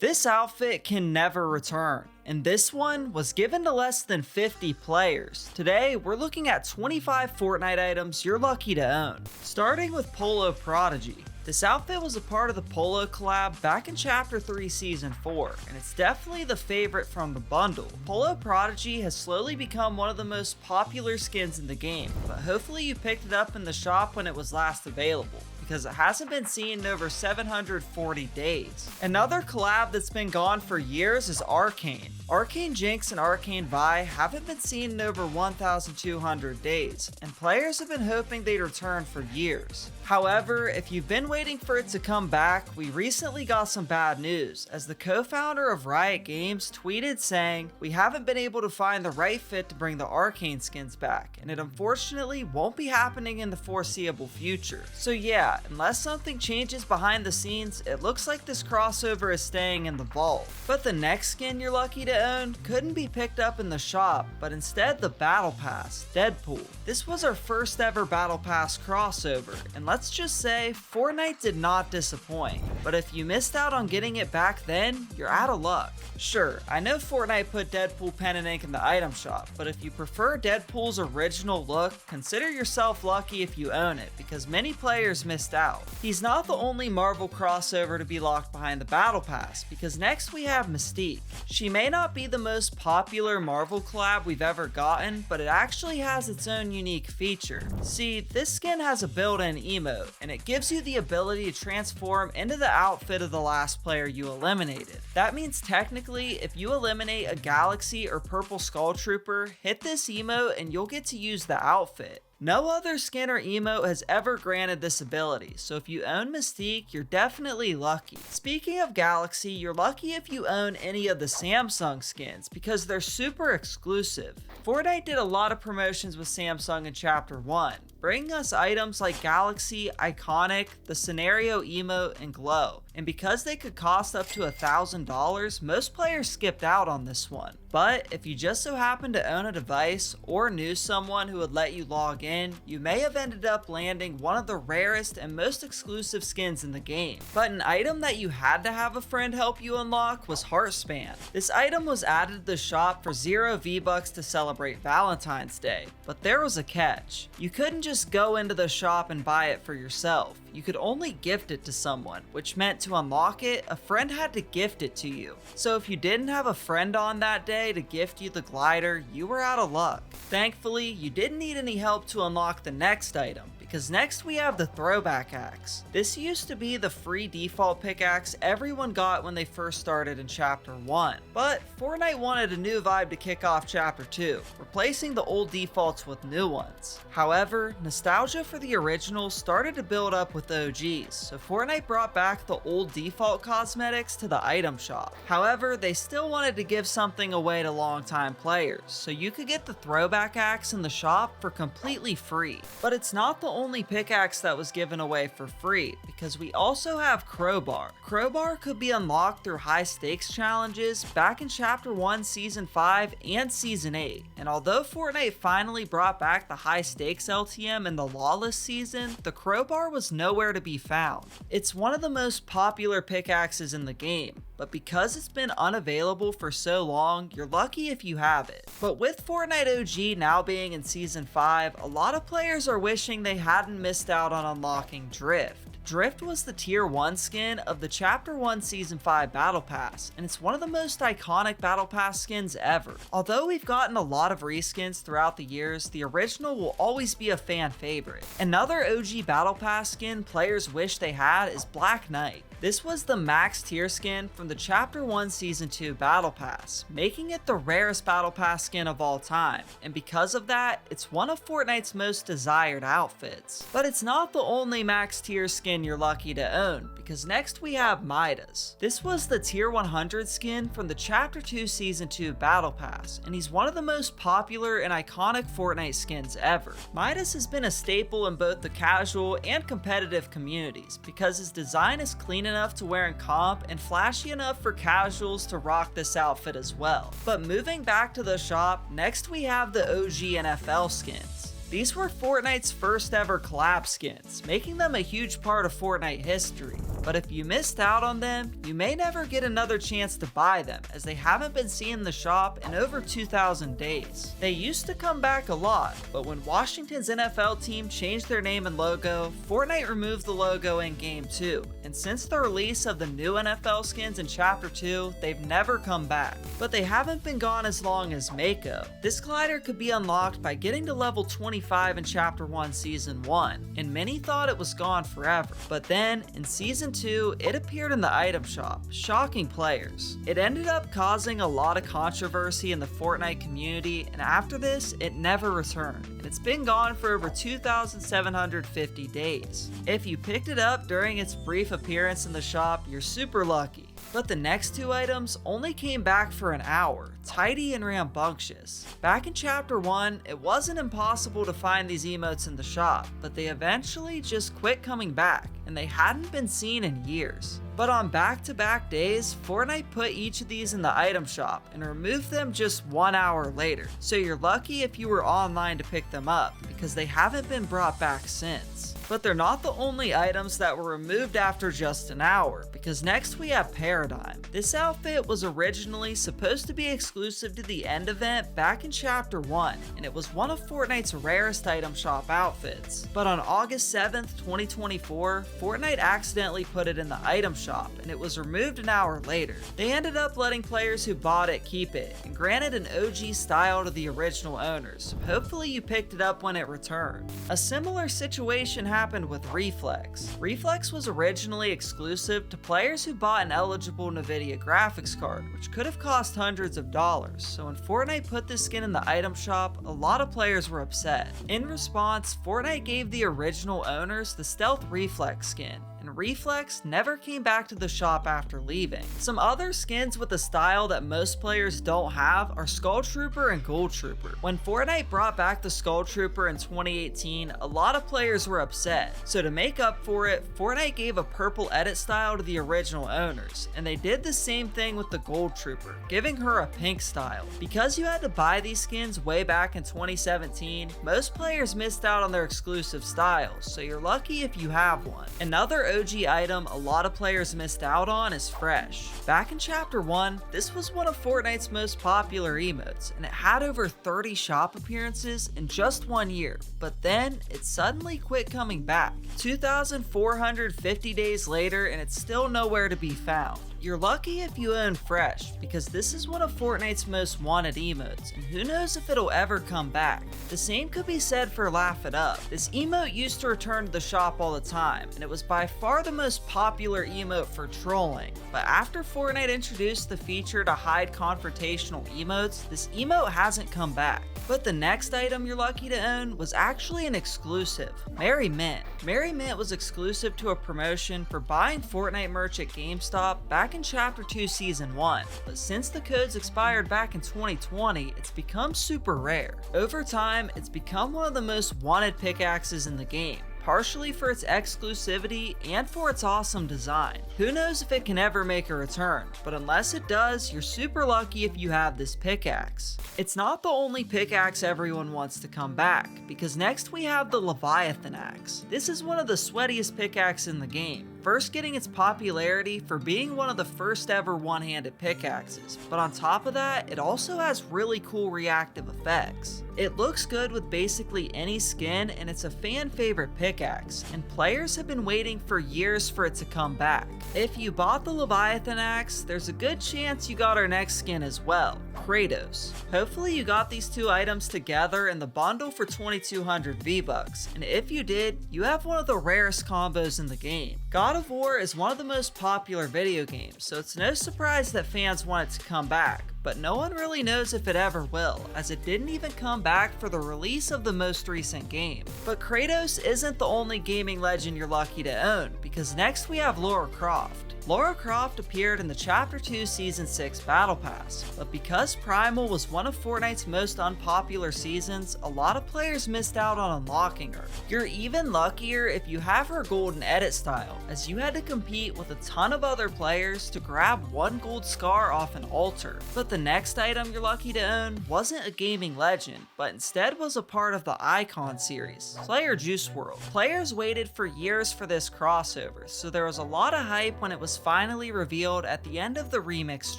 This outfit can never return, and this one was given to less than 50 players. Today, we're looking at 25 Fortnite items you're lucky to own. Starting with Polo Prodigy. This outfit was a part of the Polo collab back in Chapter 3 Season 4, and it's definitely the favorite from the bundle. Polo Prodigy has slowly become one of the most popular skins in the game, but hopefully you picked it up in the shop when it was last available, because it hasn't been seen in over 740 days. Another collab that's been gone for years is Arcane. Arcane Jinx and Arcane Vi haven't been seen in over 1,200 days, and players have been hoping they'd return for years. However, if you've been waiting for it to come back, we recently got some bad news, as the co-founder of Riot Games tweeted saying, "We haven't been able to find the right fit to bring the Arcane skins back, and it unfortunately won't be happening in the foreseeable future." So yeah, unless something changes behind the scenes, it looks like this crossover is staying in the vault. But the next skin you're lucky to own couldn't be picked up in the shop, but instead the Battle Pass, Deadpool. This was our first ever Battle Pass crossover, and let's just say, Fortnite did not disappoint. But if you missed out on getting it back then, you're out of luck. Sure, I know Fortnite put Deadpool pen and ink in the item shop, but if you prefer Deadpool's original look, consider yourself lucky if you own it, because many players missed out. He's not the only Marvel crossover to be locked behind the Battle Pass, because next we have Mystique. She may not be the most popular Marvel collab we've ever gotten, but it actually has its own unique feature. See, this skin has a built-in emote, and it gives you the ability to transform into the outfit of the last player you eliminated. That means technically, if you eliminate a Galaxy or Purple Skull Trooper, hit this emote and you'll get to use the outfit. No other skin or emote has ever granted this ability, so if you own Mystique, you're definitely lucky. Speaking of Galaxy, you're lucky if you own any of the Samsung skins, because they're super exclusive. Fortnite did a lot of promotions with Samsung in Chapter 1, bringing us items like Galaxy, Iconic, the Scenario Emote, and Glow. And because they could cost up to $1,000, most players skipped out on this one. But if you just so happen to own a device or knew someone who would let you log in, you may have ended up landing one of the rarest and most exclusive skins in the game. But an item that you had to have a friend help you unlock was Heartspan. This item was added to the shop for 0 V-Bucks to celebrate Valentine's Day, but there was a catch. You couldn't just go into the shop and buy it for yourself. You could only gift it to someone, which meant to unlock it, a friend had to gift it to you. So if you didn't have a friend on that day to gift you the glider, you were out of luck. Thankfully, you didn't need any help to unlock the next item, because next we have the Throwback Axe. This used to be the free default pickaxe everyone got when they first started in Chapter 1, but Fortnite wanted a new vibe to kick off Chapter 2, replacing the old defaults with new ones. However, nostalgia for the original started to build up with OGs, so Fortnite brought back the old default cosmetics to the item shop. However, they still wanted to give something away to longtime players, so you could get the Throwback Axe in the shop for completely free. But it's not the only pickaxe that was given away for free, because we also have Crowbar. Crowbar could be unlocked through high stakes challenges back in Chapter 1 Season 5 and Season 8, and although Fortnite finally brought back the high stakes LTM in the Lawless season, the Crowbar was nowhere to be found. It's one of the most popular pickaxes in the game, but because it's been unavailable for so long, you're lucky if you have it. But with Fortnite OG now being in Season 5, a lot of players are wishing they hadn't missed out on unlocking Drift. Drift was the Tier 1 skin of the Chapter 1 Season 5 Battle Pass, and it's one of the most iconic Battle Pass skins ever. Although we've gotten a lot of reskins throughout the years, the original will always be a fan favorite. Another OG Battle Pass skin players wish they had is Black Knight. This was the max tier skin from the Chapter 1 Season 2 Battle Pass, making it the rarest Battle Pass skin of all time, and because of that, it's one of Fortnite's most desired outfits. But it's not the only max tier skin you're lucky to own, because next we have Midas. This was the Tier 100 skin from the Chapter 2 Season 2 Battle Pass, and he's one of the most popular and iconic Fortnite skins ever. Midas has been a staple in both the casual and competitive communities, because his design is clean enough to wear in comp and flashy enough for casuals to rock this outfit as well. But moving back to the shop, next we have the OG NFL skins. These were Fortnite's first ever collab skins, making them a huge part of Fortnite history. but if you missed out on them, you may never get another chance to buy them, as they haven't been seen in the shop in over 2,000 days. They used to come back a lot, but when Washington's NFL team changed their name and logo, Fortnite removed the logo in Game 2, and since the release of the new NFL skins in Chapter 2, they've never come back. But they haven't been gone as long as Mako. This glider could be unlocked by getting to level 25 in Chapter 1 Season 1, and many thought it was gone forever. But then, in Season 2, it appeared in the item shop, shocking players. It ended up causing a lot of controversy in the Fortnite community, and after this, it never returned, and it's been gone for over 2,750 days. If you picked it up during its brief appearance in the shop, you're super lucky. But the next two items only came back for an hour, tidy and rambunctious. Back in Chapter 1, it wasn't impossible to find these emotes in the shop, but they eventually just quit coming back, and they hadn't been seen in years. But on back-to-back days, Fortnite put each of these in the item shop and removed them just 1 hour later, so you're lucky if you were online to pick them up, because they haven't been brought back since. But they're not the only items that were removed after just an hour, because next we have Paradigm. This outfit was originally supposed to be exclusive to the end event back in Chapter 1, and it was one of Fortnite's rarest item shop outfits. But on August 7th, 2024, Fortnite accidentally put it in the item shop, and it was removed an hour later. They ended up letting players who bought it keep it, and granted an OG style to the original owners, so hopefully you picked it up when it returned. A similar situation happened with Reflex. Reflex was originally exclusive to players who bought an eligible NVIDIA graphics card, which could have cost hundreds of dollars, so when Fortnite put this skin in the item shop, a lot of players were upset. In response, Fortnite gave the original owners the Stealth Reflex skin, and Reflex never came back to the shop after leaving. Some other skins with a style that most players don't have are Skull Trooper and Gold Trooper. When Fortnite brought back the Skull Trooper in 2018, a lot of players were upset. So to make up for it, Fortnite gave a purple edit style to the original owners, and they did the same thing with the Gold Trooper, giving her a pink style. Because you had to buy these skins way back in 2017, most players missed out on their exclusive styles, so you're lucky if you have one. Another OG item a lot of players missed out on is Fresh. Back in Chapter 1, this was one of Fortnite's most popular emotes, and it had over 30 shop appearances in just 1 year, but then it suddenly quit coming back. 2,450 days later, and it's still nowhere to be found. You're lucky if you own Fresh, because this is one of Fortnite's most wanted emotes, and who knows if it'll ever come back. The same could be said for Laugh It Up. This emote used to return to the shop all the time, and it was by far the most popular emote for trolling. But after Fortnite introduced the feature to hide confrontational emotes, this emote hasn't come back. But the next item you're lucky to own was actually an exclusive, Merry Mint. Merry Mint was exclusive to a promotion for buying Fortnite merch at GameStop back in Chapter 2 Season 1, but since the codes expired back in 2020, it's become super rare. Over time, it's become one of the most wanted pickaxes in the game, partially for its exclusivity and for its awesome design. Who knows if it can ever make a return, but unless it does, you're super lucky if you have this pickaxe. It's not the only pickaxe everyone wants to come back, because next we have the Leviathan Axe. This is one of the sweatiest pickaxes in the game, first getting its popularity for being one of the first ever one-handed pickaxes, but on top of that, it also has really cool reactive effects. It looks good with basically any skin, and it's a fan favorite pickaxe, and players have been waiting for years for it to come back. If you bought the Leviathan Axe, there's a good chance you got our next skin as well, Kratos. Hopefully you got these two items together in the bundle for 2,200 V-Bucks, and if you did, you have one of the rarest combos in the game. God of War is one of the most popular video games, so it's no surprise that fans want it to come back. But no one really knows if it ever will, as it didn't even come back for the release of the most recent game. But Kratos isn't the only gaming legend you're lucky to own, because next we have Lara Croft. Lara Croft appeared in the Chapter 2 Season 6 Battle Pass, but because Primal was one of Fortnite's most unpopular seasons, a lot of players missed out on unlocking her. You're even luckier if you have her golden edit style, as you had to compete with a ton of other players to grab one gold scar off an altar. But the next item you're lucky to own wasn't a gaming legend, but instead was a part of the Icon series, Juicew World. Players waited for years for this crossover, so there was a lot of hype when it was finally revealed at the end of the remix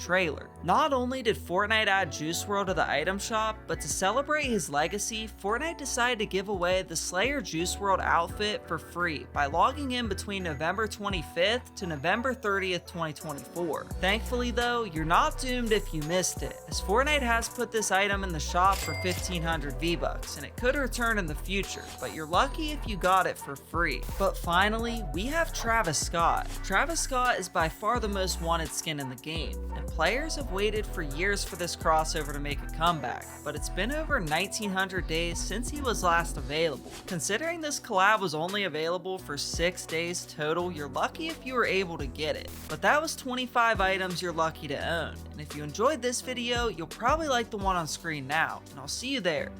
trailer. Not only did Fortnite add Juicew World to the item shop, but to celebrate his legacy, Fortnite decided to give away the Juicew World outfit for free by logging in between November 25th to November 30th, 2024. Thankfully though, you're not doomed if you missed it, as Fortnite has put this item in the shop for 1500 V-Bucks, and it could return in the future, but you're lucky if you got it for free. But finally, we have Travis Scott. Travis Scott is by far the most wanted skin in the game, and players have waited for years for this crossover to make a comeback, but it's been over 1900 days since he was last available. Considering this collab was only available for 6 days total, you're lucky if you were able to get it. But that was 25 items you're lucky to own, and if you enjoyed this video, you'll probably like the one on screen now, and I'll see you there.